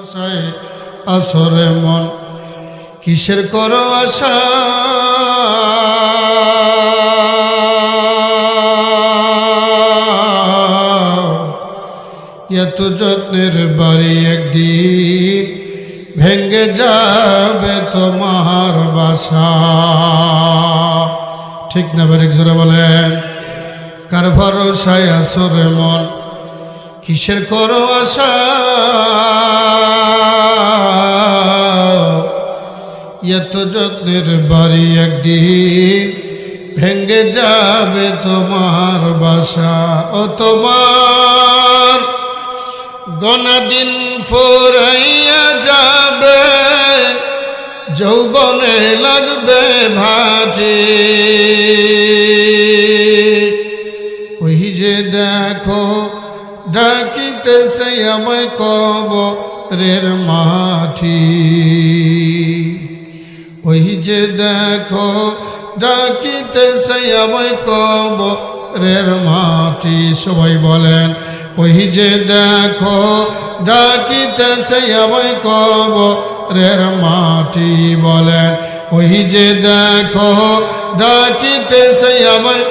ভরসায় আসরে মন কিসের করো আশা এত যত্নের বাড়ি একদিন ভেঙ্গে যাবে তোমার বাসা। ঠিক না বারিক জোরে বলেন। কার ভরসায় আসরে মন কিসের করো আশা এত যত্নের বাড়ি একদিন ভেঙ্গে যাবে তোমার বাসা। ও তোমার গনা দিন ফুরাইয়া যাবে যৌবনে লাগবে ভাটি ওই যে দেখো ডাকিতেছে আমায় কবরের মাটি ওই যে দেখো ডাকিতেছে আমায় কবরের মাটি। সবাই বলেন ওই যে দেখো ডাকিতেছে আমায় কবরের মাটি। বলেন ওই যে দেখো ডাকিতেছে আমায়